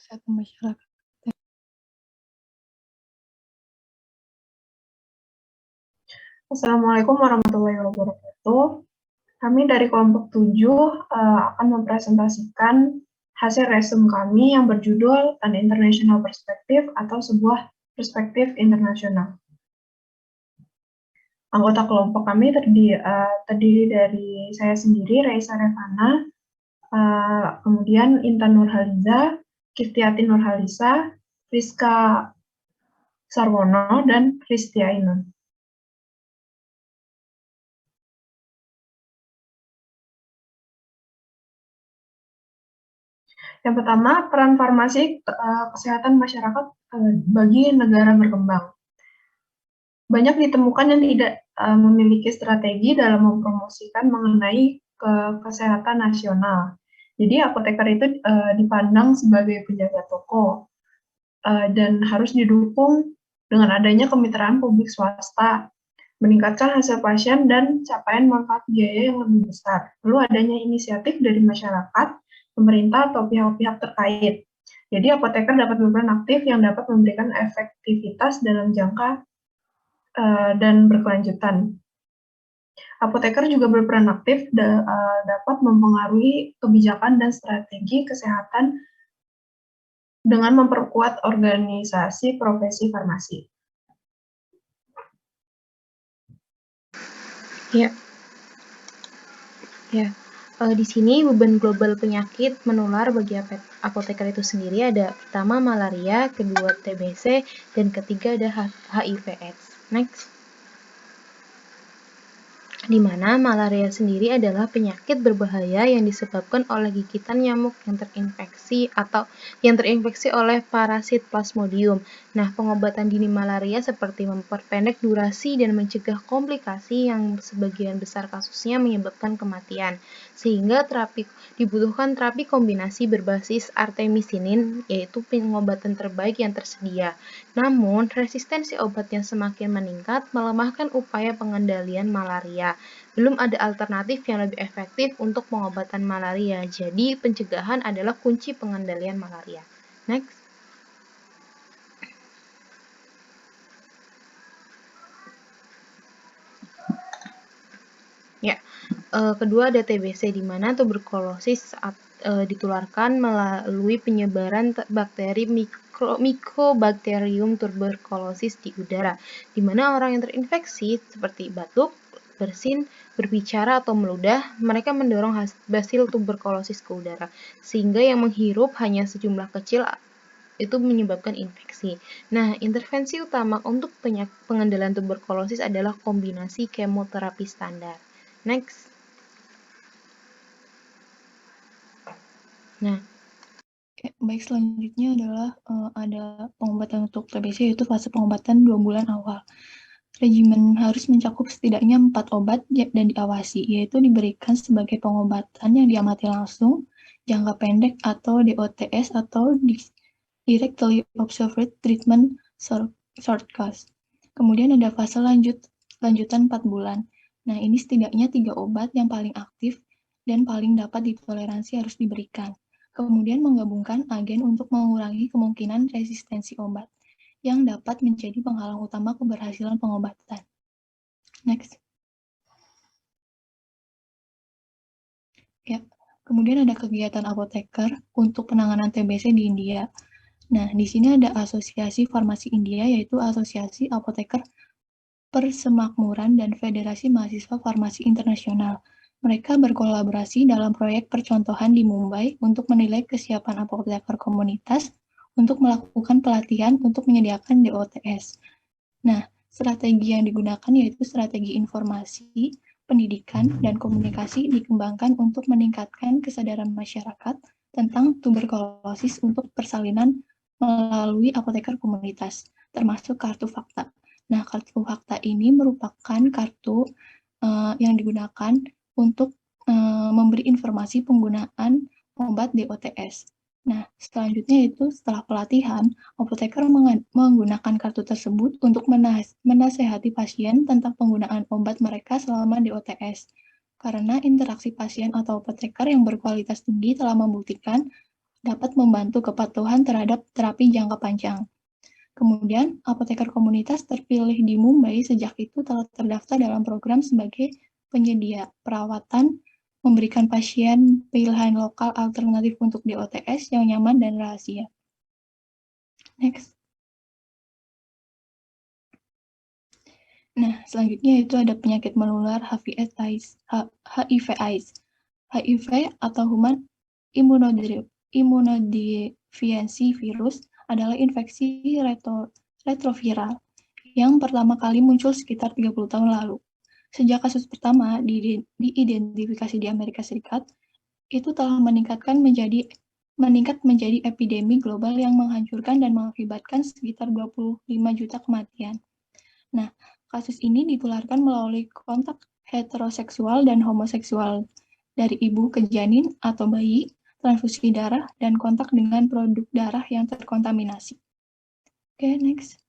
Kesehatan masyarakat. Assalamualaikum warahmatullahi wabarakatuh. Kami dari kelompok 7 akan mempresentasikan hasil resume kami yang berjudul An International Perspective atau sebuah perspektif internasional. Anggota kelompok kami terdiri dari saya sendiri, Raisa Revana, kemudian Intan Nurhaliza, Kirtiati Nurhalisa, Rizka Sarwono, dan Kristi Ainun. Yang pertama, peran farmasi kesehatan masyarakat bagi negara berkembang. Banyak ditemukan yang tidak memiliki strategi dalam mempromosikan mengenai kesehatan nasional. Jadi apoteker itu dipandang sebagai penjaga toko dan harus didukung dengan adanya kemitraan publik swasta, meningkatkan hasil pasien dan capaian manfaat biaya yang lebih besar. Perlu adanya inisiatif dari masyarakat, pemerintah, atau pihak-pihak terkait. Jadi apoteker dapat berperan aktif yang dapat memberikan efektivitas dalam jangka dan berkelanjutan. Apoteker juga berperan aktif dapat mempengaruhi kebijakan dan strategi kesehatan dengan memperkuat organisasi profesi farmasi. Di sini beban global penyakit menular bagi apoteker itu sendiri ada pertama malaria, kedua TBC, dan ketiga ada HIV/AIDS. Next. Di mana malaria sendiri adalah penyakit berbahaya yang disebabkan oleh gigitan nyamuk yang terinfeksi oleh parasit Plasmodium. Nah, pengobatan dini malaria seperti memperpendek durasi dan mencegah komplikasi yang sebagian besar kasusnya menyebabkan kematian. Sehingga dibutuhkan terapi kombinasi berbasis artemisinin, yaitu pengobatan terbaik yang tersedia. Namun, resistensi obat yang semakin meningkat melemahkan upaya pengendalian malaria. Belum ada alternatif yang lebih efektif untuk pengobatan malaria. Jadi, pencegahan adalah kunci pengendalian malaria. Next. Kedua ada TBC, di mana tuberkulosis ditularkan melalui penyebaran bakteri Mycobacterium tuberculosis di udara, di mana orang yang terinfeksi seperti batuk, bersin, berbicara atau meludah, mereka mendorong basil tuberkulosis ke udara, sehingga yang menghirup hanya sejumlah kecil itu menyebabkan infeksi. Nah, intervensi utama untuk pengendalian tuberkulosis adalah kombinasi kemoterapi standar. Next. Nah, Baik, selanjutnya adalah ada pengobatan untuk TBC, yaitu fase pengobatan 2 bulan awal. Regimen harus mencakup setidaknya 4 obat dan diawasi, yaitu diberikan sebagai pengobatan yang diamati langsung, jangka pendek atau DOTS atau Directly Observed Treatment Shortcut. Kemudian ada fase lanjutan 4 bulan. Nah, ini setidaknya 3 obat yang paling aktif dan paling dapat ditoleransi harus diberikan. Kemudian menggabungkan agen untuk mengurangi kemungkinan resistensi obat yang dapat menjadi penghalang utama keberhasilan pengobatan. Next. Kemudian ada kegiatan apoteker untuk penanganan TBC di India. Nah, di sini ada Asosiasi Farmasi India, yaitu Asosiasi Apoteker Persemakmuran dan Federasi Mahasiswa Farmasi Internasional. Mereka berkolaborasi dalam proyek percontohan di Mumbai untuk menilai kesiapan apoteker komunitas untuk melakukan pelatihan untuk menyediakan DOTS. Nah, strategi yang digunakan yaitu strategi informasi, pendidikan, dan komunikasi dikembangkan untuk meningkatkan kesadaran masyarakat tentang tuberkulosis untuk persalinan melalui apoteker komunitas, termasuk kartu fakta. Nah, kartu fakta ini merupakan kartu yang digunakan untuk memberi informasi penggunaan obat DOTS. Nah, selanjutnya itu setelah pelatihan, apoteker menggunakan kartu tersebut untuk menasehati pasien tentang penggunaan obat mereka selama DOTS. Karena interaksi pasien atau apoteker yang berkualitas tinggi telah membuktikan dapat membantu kepatuhan terhadap terapi jangka panjang. Kemudian, apoteker komunitas terpilih di Mumbai sejak itu telah terdaftar dalam program sebagai penyedia perawatan, memberikan pasien pilihan lokal alternatif untuk DOTS yang nyaman dan rahasia. Next. Nah, selanjutnya itu ada penyakit menular HIV/AIDS. HIV atau Human Immunodeficiency Virus adalah infeksi retroviral yang pertama kali muncul sekitar 30 tahun lalu. Sejak kasus pertama diidentifikasi di Amerika Serikat, itu telah meningkat menjadi epidemi global yang menghancurkan dan mengakibatkan sekitar 25 juta kematian. Nah, kasus ini ditularkan melalui kontak heteroseksual dan homoseksual dari ibu ke janin atau bayi, transfusi darah, dan kontak dengan produk darah yang terkontaminasi. Oke, next.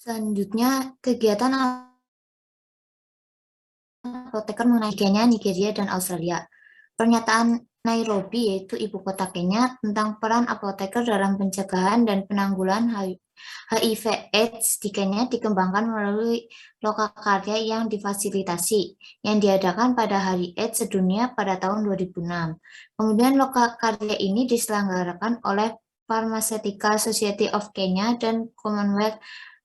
Selanjutnya, kegiatan apoteker mengenai Kenya, Nigeria, dan Australia. Pernyataan Nairobi, yaitu ibu kota Kenya, tentang peran apoteker dalam pencegahan dan penanggulangan HIV/AIDS di Kenya dikembangkan melalui lokakarya yang difasilitasi, yang diadakan pada Hari AIDS Sedunia pada tahun 2006. Kemudian lokakarya ini diselenggarakan oleh Pharmaceutical Society of Kenya dan Commonwealth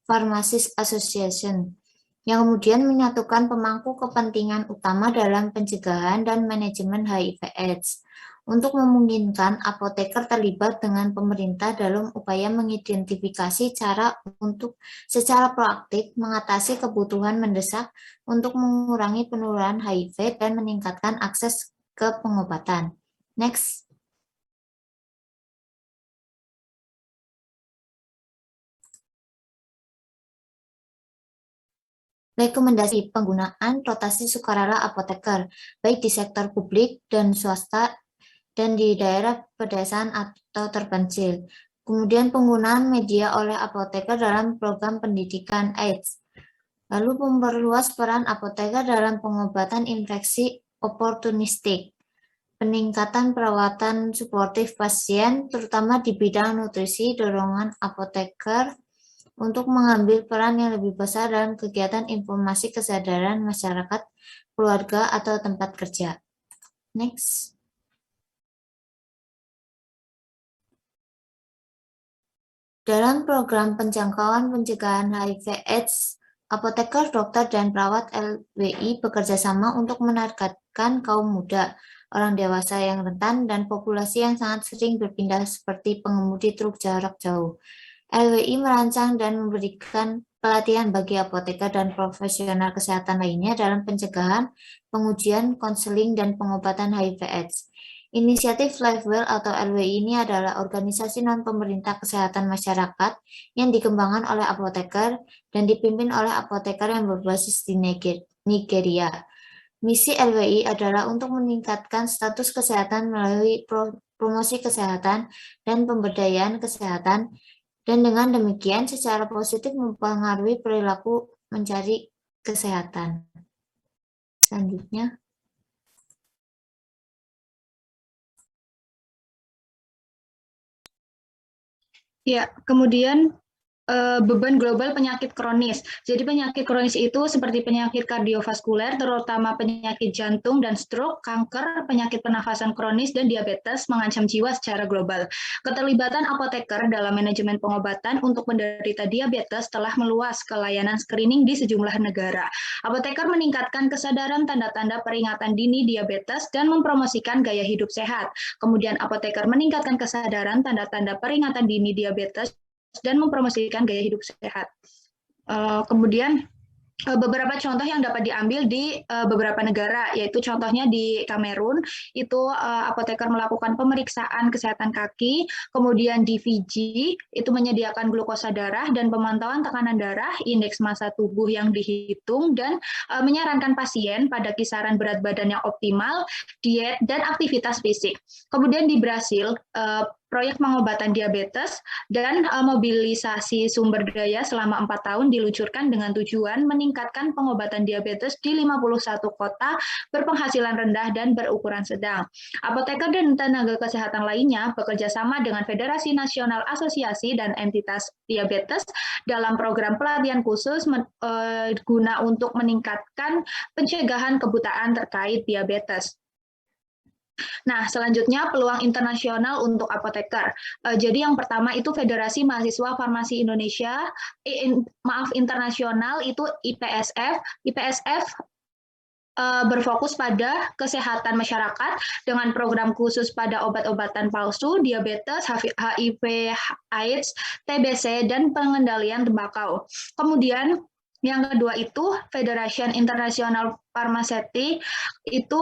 Pharmacists Association, yang kemudian menyatukan pemangku kepentingan utama dalam pencegahan dan manajemen HIV/AIDS untuk memungkinkan apoteker terlibat dengan pemerintah dalam upaya mengidentifikasi cara untuk secara proaktif mengatasi kebutuhan mendesak untuk mengurangi penularan HIV dan meningkatkan akses ke pengobatan. Next. Rekomendasi penggunaan rotasi sukarela apoteker, baik di sektor publik dan swasta dan di daerah pedesaan atau terpencil. Kemudian penggunaan media oleh apoteker dalam program pendidikan AIDS. Lalu memperluas peran apoteker dalam pengobatan infeksi oportunistik. Peningkatan perawatan suportif pasien, terutama di bidang nutrisi, dorongan apoteker untuk mengambil peran yang lebih besar dalam kegiatan informasi kesadaran masyarakat, keluarga, atau tempat kerja. Next. Dalam program penjangkauan pencegahan HIV/AIDS, apoteker, dokter, dan perawat LWI bekerja sama untuk menargetkan kaum muda, orang dewasa yang rentan, dan populasi yang sangat sering berpindah seperti pengemudi truk jarak jauh. LWI merancang dan memberikan pelatihan bagi apoteker dan profesional kesehatan lainnya dalam pencegahan, pengujian, konseling, dan pengobatan HIV/AIDS. Inisiatif LifeWell atau LWI ini adalah organisasi non-pemerintah kesehatan masyarakat yang dikembangkan oleh apoteker dan dipimpin oleh apoteker yang berbasis di Nigeria. Misi LWI adalah untuk meningkatkan status kesehatan melalui promosi kesehatan dan pemberdayaan kesehatan, dan dengan demikian secara positif mempengaruhi perilaku mencari kesehatan. Selanjutnya. Ya, kemudian beban global penyakit kronis. Jadi penyakit kronis itu seperti penyakit kardiovaskuler, terutama penyakit jantung dan stroke, kanker, penyakit pernafasan kronis, dan diabetes mengancam jiwa secara global. Keterlibatan apoteker dalam manajemen pengobatan untuk penderita diabetes telah meluas ke layanan screening di sejumlah negara. Apoteker meningkatkan kesadaran tanda-tanda peringatan dini diabetes dan mempromosikan gaya hidup sehat. Kemudian apoteker meningkatkan kesadaran tanda-tanda peringatan dini diabetes dan mempromosikan gaya hidup sehat. Kemudian beberapa contoh yang dapat diambil di beberapa negara, yaitu contohnya di Kamerun, itu apoteker melakukan pemeriksaan kesehatan kaki, kemudian di Fiji, itu menyediakan glukosa darah dan pemantauan tekanan darah, indeks massa tubuh yang dihitung, dan menyarankan pasien pada kisaran berat badan yang optimal, diet, dan aktivitas fisik. Kemudian di Brasil, proyek pengobatan diabetes, dan mobilisasi sumber daya selama 4 tahun diluncurkan dengan tujuan meningkatkan pengobatan diabetes di 51 kota berpenghasilan rendah dan berukuran sedang. Apoteker dan tenaga kesehatan lainnya bekerja sama dengan Federasi Nasional Asosiasi dan Entitas Diabetes dalam program pelatihan khusus guna untuk meningkatkan pencegahan kebutaan terkait diabetes. Nah, selanjutnya peluang internasional untuk apoteker. Jadi yang pertama itu Federasi Mahasiswa Farmasi Indonesia, internasional itu IPSF. IPSF berfokus pada kesehatan masyarakat dengan program khusus pada obat-obatan palsu, diabetes, HIV, AIDS, TBC, dan pengendalian tembakau. Kemudian yang kedua itu Federation International Pharmaceutic, itu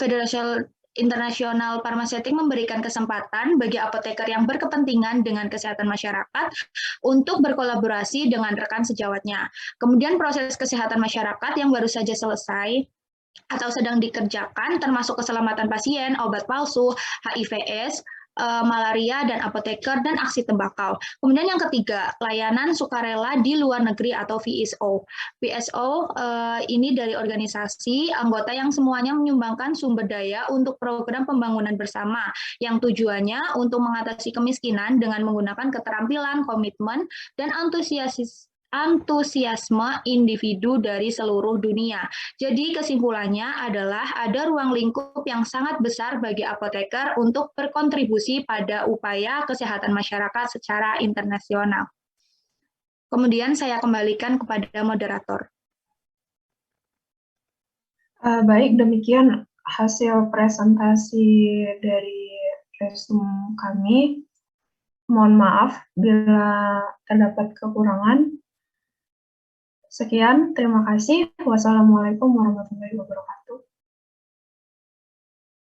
Federation Internasional Farmaceutic memberikan kesempatan bagi apoteker yang berkepentingan dengan kesehatan masyarakat untuk berkolaborasi dengan rekan sejawatnya. Kemudian proses kesehatan masyarakat yang baru saja selesai atau sedang dikerjakan termasuk keselamatan pasien, obat palsu, HIV/AIDS, malaria, dan apoteker, dan aksi tembakau. Kemudian yang ketiga, layanan sukarela di luar negeri atau VSO. VSO ini dari organisasi anggota yang semuanya menyumbangkan sumber daya untuk program pembangunan bersama yang tujuannya untuk mengatasi kemiskinan dengan menggunakan keterampilan, komitmen, dan antusiasme individu dari seluruh dunia. Jadi kesimpulannya adalah ada ruang lingkup yang sangat besar bagi apoteker untuk berkontribusi pada upaya kesehatan masyarakat secara internasional. Kemudian saya kembalikan kepada moderator. Baik, demikian hasil presentasi dari resume kami. Mohon maaf bila terdapat kekurangan. Sekian, terima kasih. Wassalamualaikum warahmatullahi wabarakatuh.